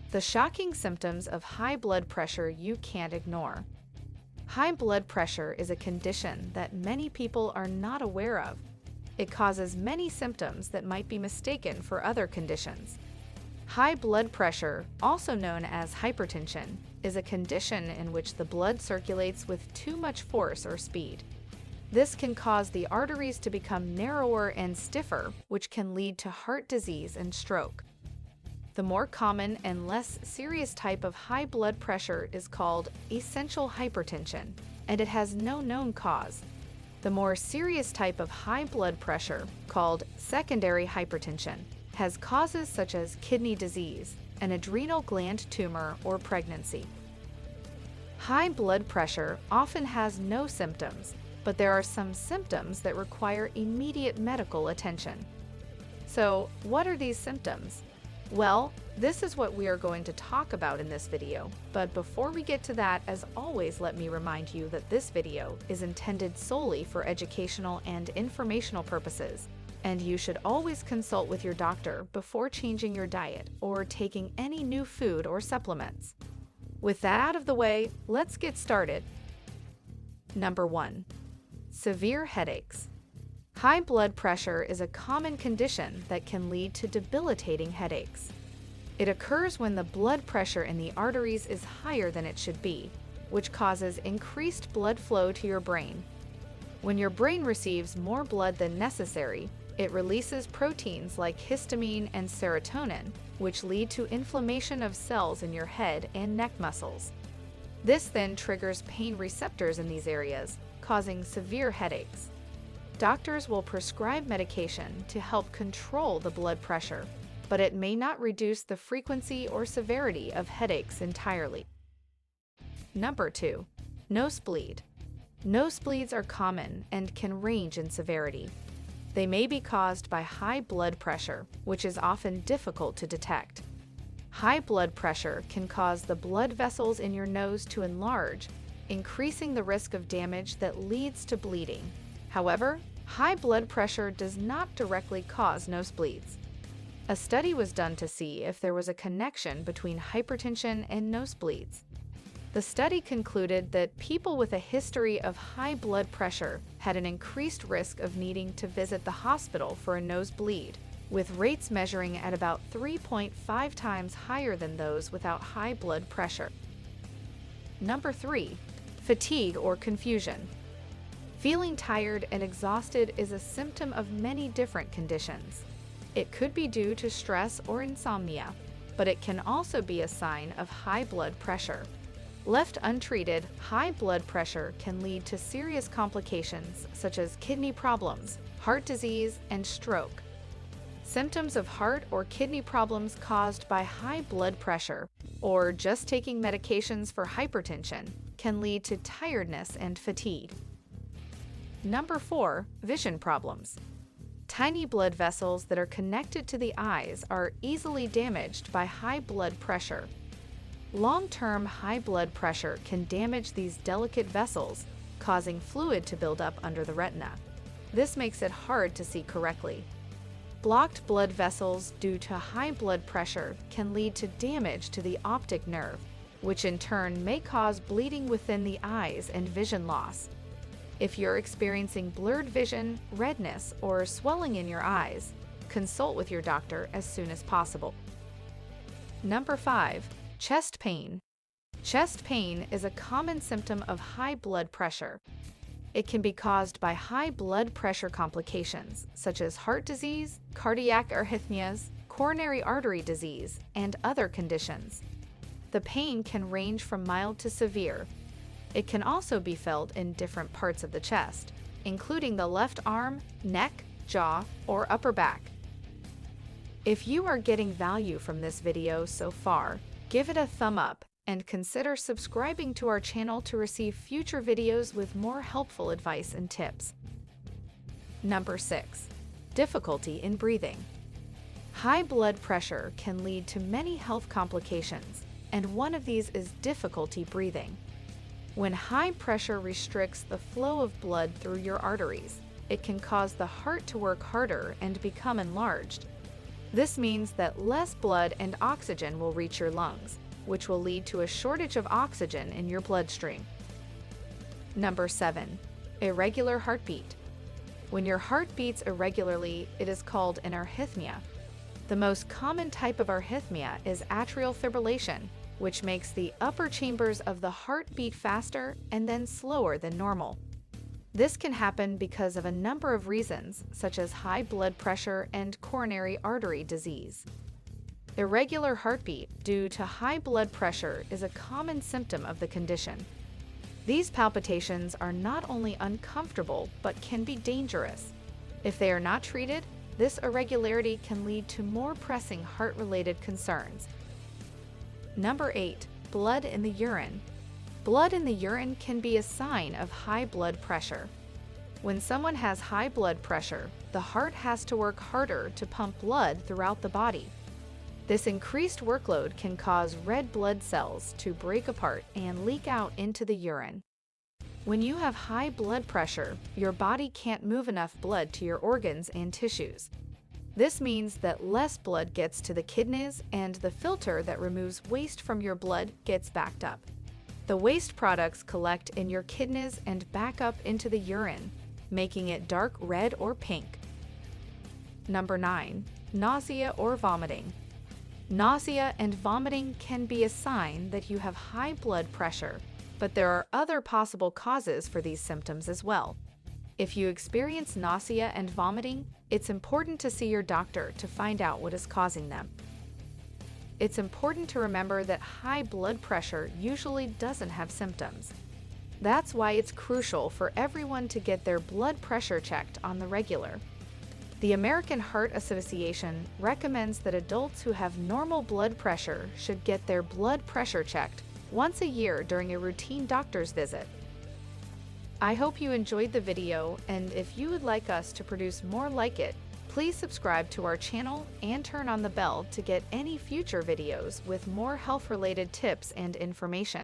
The shocking symptoms of high blood pressure you can't ignore. High blood pressure is a condition that many people are not aware of. It causes many symptoms that might be mistaken for other conditions. High blood pressure, also known as hypertension, is a condition in which the blood circulates with too much force or speed. This can cause the arteries to become narrower and stiffer, which can lead to heart disease and stroke. The more common and less serious type of high blood pressure is called essential hypertension, and it has no known cause. The more serious type of high blood pressure, called secondary hypertension, has causes such as kidney disease, an adrenal gland tumor, or pregnancy. High blood pressure often has no symptoms, but there are some symptoms that require immediate medical attention. So, what are these symptoms? Well, this is what we are going to talk about in this video, but before we get to that, as always, let me remind you that this video is intended solely for educational and informational purposes, and you should always consult with your doctor before changing your diet or taking any new food or supplements. With that out of the way, let's get started. Number 1. Severe headaches. High blood pressure is a common condition that can lead to debilitating headaches. It occurs when the blood pressure in the arteries is higher than it should be, which causes increased blood flow to your brain. When your brain receives more blood than necessary, it releases proteins like histamine and serotonin, which lead to inflammation of cells in your head and neck muscles. This then triggers pain receptors in these areas, causing severe headaches. Doctors will prescribe medication to help control the blood pressure, but it may not reduce the frequency or severity of headaches entirely. Number 2. Nosebleed. Nosebleeds are common and can range in severity. They may be caused by high blood pressure, which is often difficult to detect. High blood pressure can cause the blood vessels in your nose to enlarge, increasing the risk of damage that leads to bleeding. However, high blood pressure does not directly cause nosebleeds. A study was done to see if there was a connection between hypertension and nosebleeds. The study concluded that people with a history of high blood pressure had an increased risk of needing to visit the hospital for a nosebleed, with rates measuring at about 3.5 times higher than those without high blood pressure. Number 3. Fatigue or confusion. Feeling tired and exhausted is a symptom of many different conditions. It could be due to stress or insomnia, but it can also be a sign of high blood pressure. Left untreated, high blood pressure can lead to serious complications such as kidney problems, heart disease, and stroke. Symptoms of heart or kidney problems caused by high blood pressure, or just taking medications for hypertension, can lead to tiredness and fatigue. Number 4. Vision problems. Tiny blood vessels that are connected to the eyes are easily damaged by high blood pressure. Long-term high blood pressure can damage these delicate vessels, causing fluid to build up under the retina. This makes it hard to see correctly. Blocked blood vessels due to high blood pressure can lead to damage to the optic nerve, which in turn may cause bleeding within the eyes and vision loss. If you're experiencing blurred vision, redness, or swelling in your eyes, consult with your doctor as soon as possible. Number 5. Chest pain. Chest pain is a common symptom of high blood pressure. It can be caused by high blood pressure complications such as heart disease, cardiac arrhythmias, coronary artery disease, and other conditions. The pain can range from mild to severe. It can also be felt in different parts of the chest, including the left arm, neck, jaw, or upper back. If you are getting value from this video so far, give it a thumb up and consider subscribing to our channel to receive future videos with more helpful advice and tips. Number 6. Difficulty in breathing. High blood pressure can lead to many health complications, and one of these is difficulty breathing. When high pressure restricts the flow of blood through your arteries, it can cause the heart to work harder and become enlarged. This means that less blood and oxygen will reach your lungs, which will lead to a shortage of oxygen in your bloodstream. Number 7. Irregular heartbeat. When your heart beats irregularly, it is called an arrhythmia. The most common type of arrhythmia is atrial fibrillation, which makes the upper chambers of the heart beat faster and then slower than normal. This can happen because of a number of reasons, such as high blood pressure and coronary artery disease. Irregular heartbeat due to high blood pressure is a common symptom of the condition. These palpitations are not only uncomfortable but can be dangerous. If they are not treated, this irregularity can lead to more pressing heart-related concerns. Number 8. Blood in the urine. Blood in the urine can be a sign of high blood pressure. When someone has high blood pressure, the heart has to work harder to pump blood throughout the body. This increased workload can cause red blood cells to break apart and leak out into the urine. When you have high blood pressure, your body can't move enough blood to your organs and tissues. This means that less blood gets to the kidneys and the filter that removes waste from your blood gets backed up. The waste products collect in your kidneys and back up into the urine, making it dark red or pink. Number 9. Nausea or vomiting. Nausea and vomiting can be a sign that you have high blood pressure, but there are other possible causes for these symptoms as well. If you experience nausea and vomiting, it's important to see your doctor to find out what is causing them. It's important to remember that high blood pressure usually doesn't have symptoms. That's why it's crucial for everyone to get their blood pressure checked on the regular. The American Heart Association recommends that adults who have normal blood pressure should get their blood pressure checked once a year during a routine doctor's visit. I hope you enjoyed the video, and if you would like us to produce more like it, please subscribe to our channel and turn on the bell to get any future videos with more health-related tips and information.